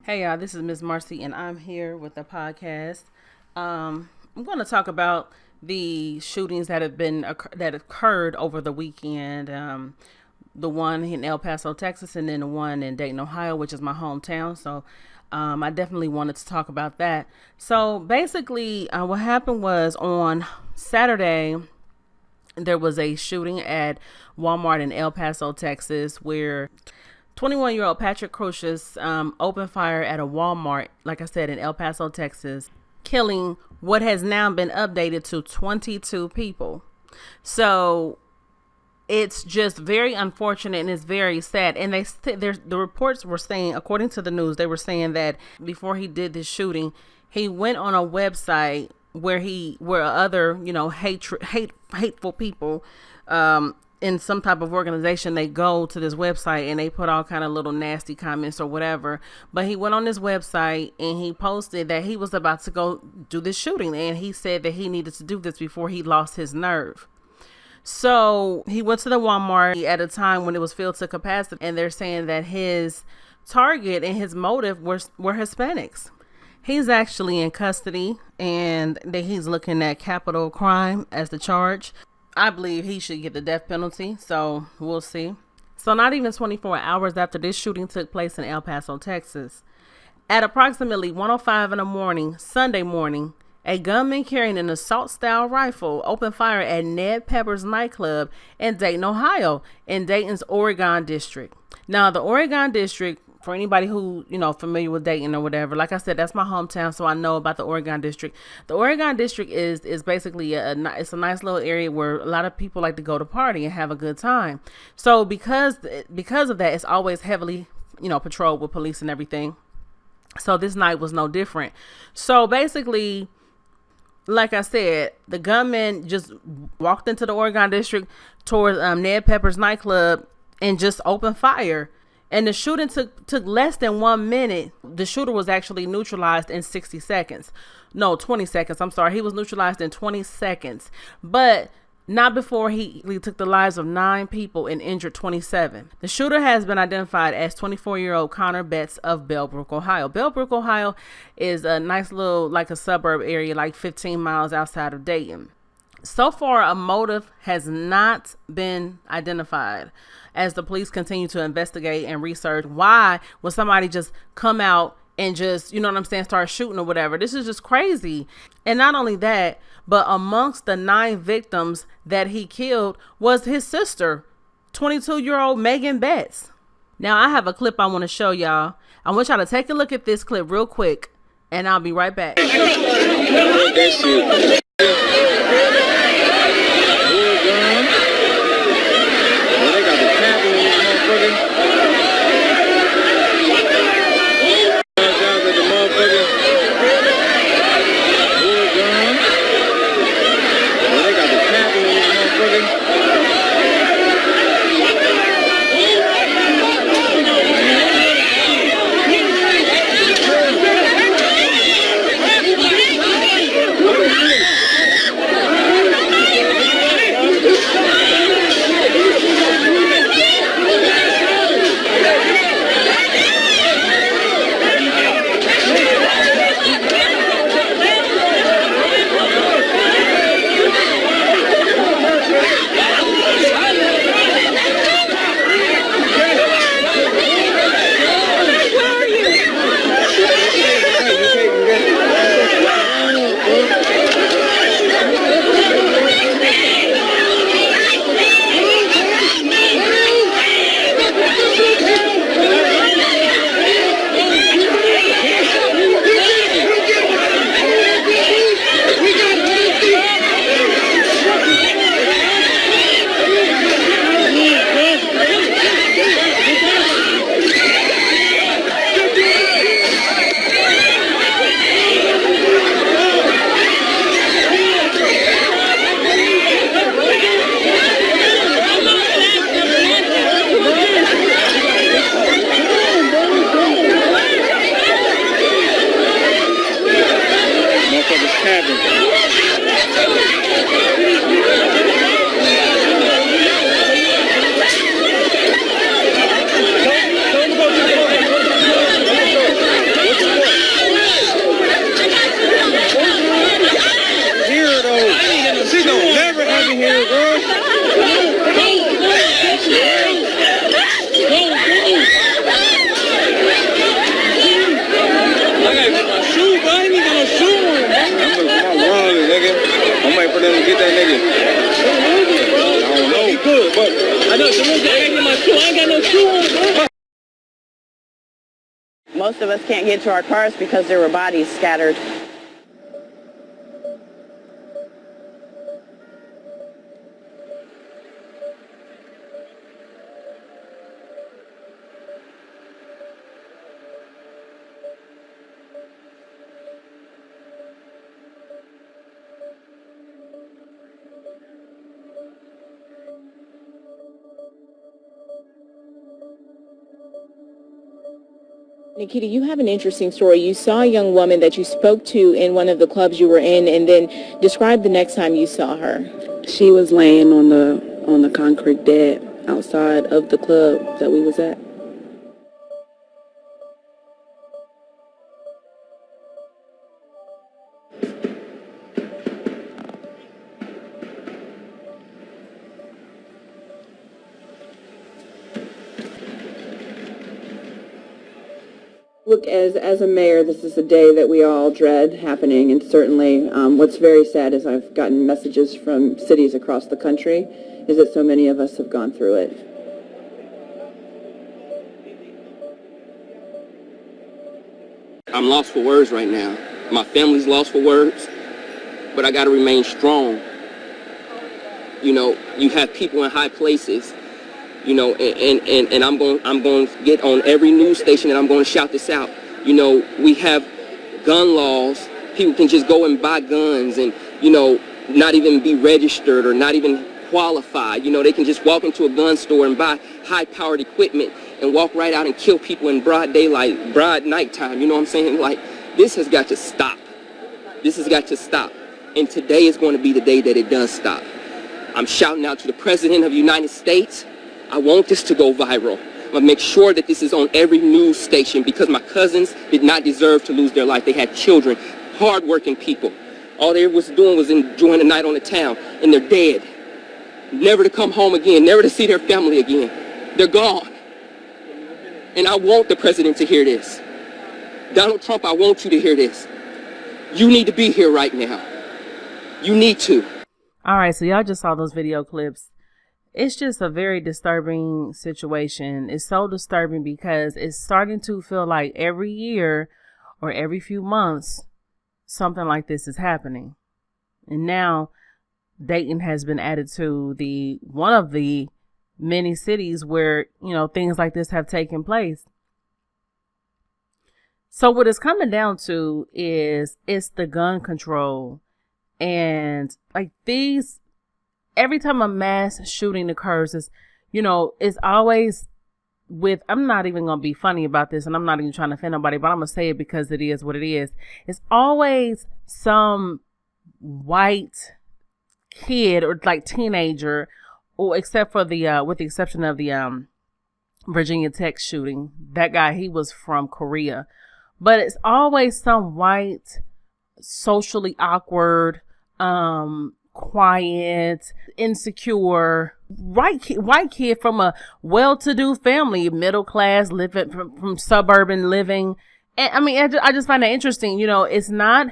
Hey y'all, this is Miss Marcy, and I'm here with the podcast. I'm going to talk about the shootings that occurred over the weekend. The one in El Paso, Texas, and then the one in Dayton, Ohio, which is my hometown. So I definitely wanted to talk about that. So basically, what happened was on Saturday, there was a shooting at Walmart in El Paso, Texas, where 21-year-old Patrick Crucius opened fire at a Walmart, like I said, in El Paso, Texas, killing what has now been updated to 22 people. So it's just very unfortunate and it's very sad. And the reports were saying, according to the news, they were saying that before he did this shooting, he went on a website where other, hateful people, in some type of organization, they go to this website and they put all kind of little nasty comments or whatever. But he went on this website and he posted that he was about to go do this shooting. And he said that he needed to do this before he lost his nerve. So he went to the Walmart at a time when it was filled to capacity. And they're saying that his target and his motive were Hispanics. He's actually in custody and that he's looking at capital crime as the charge. I believe he should get the death penalty, so we'll see. So not even 24 hours after this shooting took place in El Paso, Texas, at approximately 1:05 in the morning, Sunday morning, a gunman carrying an assault-style rifle opened fire at Ned Pepper's nightclub in Dayton, Ohio, in Dayton's Oregon district. Now, the Oregon district, for anybody who, familiar with Dayton or whatever, like I said, that's my hometown, so I know about the Oregon district. The Oregon district is basically it's a nice little area where a lot of people like to go to party and have a good time. So because of that, it's always heavily, patrolled with police and everything. So this night was no different. So basically, like I said, the gunman just walked into the Oregon district towards Ned Pepper's nightclub and just opened fire. And the shooting took less than 1 minute. The shooter was actually neutralized in 60 seconds. No, 20 seconds. I'm sorry. He was neutralized in 20 seconds. But not before he took the lives of 9 people and injured 27. The shooter has been identified as 24-year-old Connor Betts of Bellbrook, Ohio. Bellbrook, Ohio is a nice little, like a suburb area, like 15 miles outside of Dayton. So far, a motive has not been identified as the police continue to investigate and research why would somebody just come out and just, start shooting or whatever. This is just crazy. And not only that, but amongst the 9 victims that he killed was his sister, 22-year-old Megan Betts. Now, I have a clip I want to show y'all. I want y'all to take a look at this clip real quick, and I'll be right back. Most of us can't get to our cars because there were bodies scattered. Nikita, you have an interesting story. You saw a young woman that you spoke to in one of the clubs you were in, and then describe the next time you saw her. She was laying on the concrete dead outside of the club that we was at. Look, as a mayor, this is a day that we all dread happening, and certainly what's very sad is I've gotten messages from cities across the country is that so many of us have gone through it. I'm lost for words right now. My family's lost for words, but I got to remain strong. You know, you have people in high places, you know, and I'm going to get on every news station and I'm going to shout this out. You know, we have gun laws. People can just go and buy guns and, you know, not even be registered or not even qualified. You know, they can just walk into a gun store and buy high-powered equipment and walk right out and kill people in broad daylight, broad nighttime. You know what I'm saying? Like, this has got to stop. This has got to stop. And today is going to be the day that it does stop. I'm shouting out to the President of the United States. I want this to go viral. I'm going to make sure that this is on every news station because my cousins did not deserve to lose their life. They had children, hardworking people. All they was doing was enjoying the night on the town, and they're dead. Never to come home again, never to see their family again. They're gone. And I want the president to hear this. Donald Trump, I want you to hear this. You need to be here right now. You need to. All right, so y'all just saw those video clips. It's just a very disturbing situation. It's so disturbing because it's starting to feel like every year or every few months, something like this is happening. And now Dayton has been added to one of the many cities where, you know, things like this have taken place. So what it's coming down to is it's the gun control. And like these, every time a mass shooting occurs, is, you know, it's always with, I'm not even going to be funny about this and I'm not even trying to offend nobody, but I'm going to say it because it is what it is. It's always some white kid or like teenager, or except for the, with the exception of the Virginia Tech shooting. That guy, he was from Korea. But it's always some white, socially awkward, quiet, insecure, white kid from a well-to-do family, middle class, living from suburban living. And I mean, I just find that interesting. You know, it's not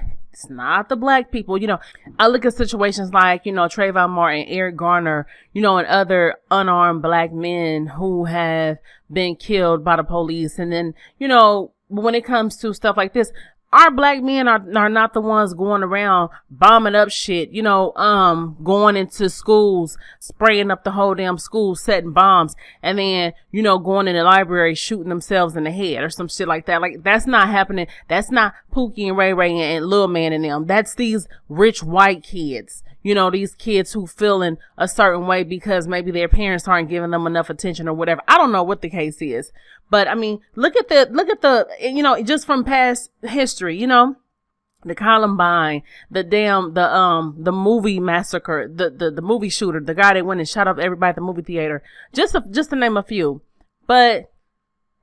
the black people. You know, I look at situations like, you know, Trayvon Martin, Eric Garner, you know, and other unarmed black men who have been killed by the police. And then, you know, when it comes to stuff like this, our black men are not the ones going around bombing up shit, you know, going into schools, spraying up the whole damn school, setting bombs, and then, you know, going in the library, shooting themselves in the head or some shit like that. Like, that's not happening. That's not Pookie and Ray Ray and Lil Man and them. That's these rich white kids. You know, these kids who feel in a certain way because maybe their parents aren't giving them enough attention or whatever. I don't know what the case is. But I mean, look at the, you know, just from past history, you know, the Columbine, the movie massacre, the movie shooter, the guy that went and shot up everybody at the movie theater, just to name a few. But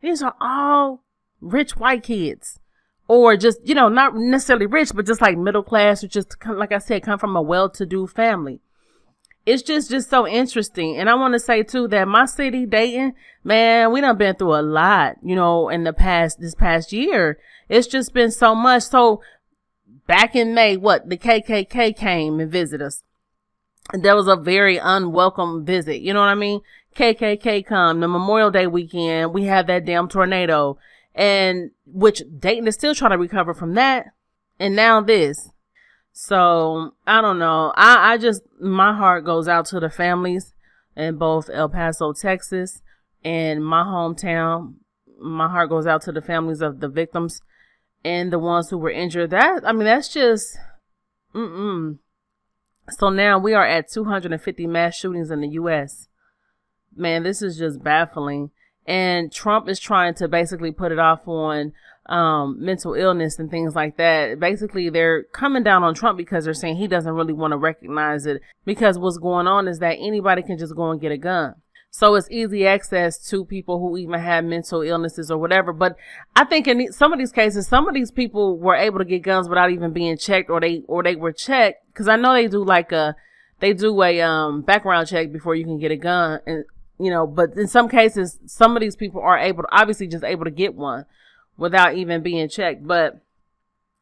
these are all rich white kids, or just, you know, not necessarily rich, but just like middle class, or just, like I said, come from a well-to-do family. It's just so interesting. And I want to say too that my city, Dayton, man, we done been through a lot, you know, in this past year. It's just been so much. So back in May, the KKK came and visited us. And that was a very unwelcome visit. You know what I mean? KKK come the Memorial Day weekend. We had that damn tornado. and which Dayton is still trying to recover from that. And now this. So I don't know. I just, my heart goes out to the families in both El Paso, Texas, and my hometown. My heart goes out to the families of the victims and the ones who were injured. That's just, So now we are at 250 mass shootings in the U.S. Man, this is just baffling. And Trump is trying to basically put it off on mental illness and things like that. Basically, they're coming down on Trump because they're saying he doesn't really want to recognize it, because what's going on is that anybody can just go and get a gun. So it's easy access to people who even have mental illnesses or whatever. But I think in some of these cases, some of these people were able to get guns without even being checked, or they were checked. Because I know they do a background check before you can get a gun. And, but in some cases, some of these people are obviously just able to get one without even being checked. But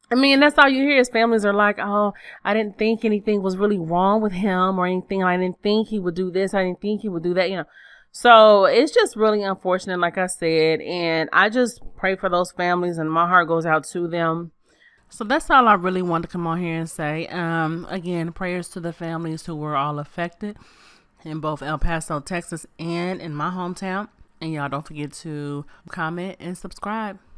I mean, that's all you hear is families are like, oh, I didn't think anything was really wrong with him or anything. I didn't think he would do this. I didn't think he would do that, So it's just really unfortunate, like I said. And I just pray for those families, and my heart goes out to them. So that's all I really wanted to come on here and say. Again, prayers to the families who were all affected in both El Paso, Texas, and in my hometown. And y'all don't forget to comment and subscribe.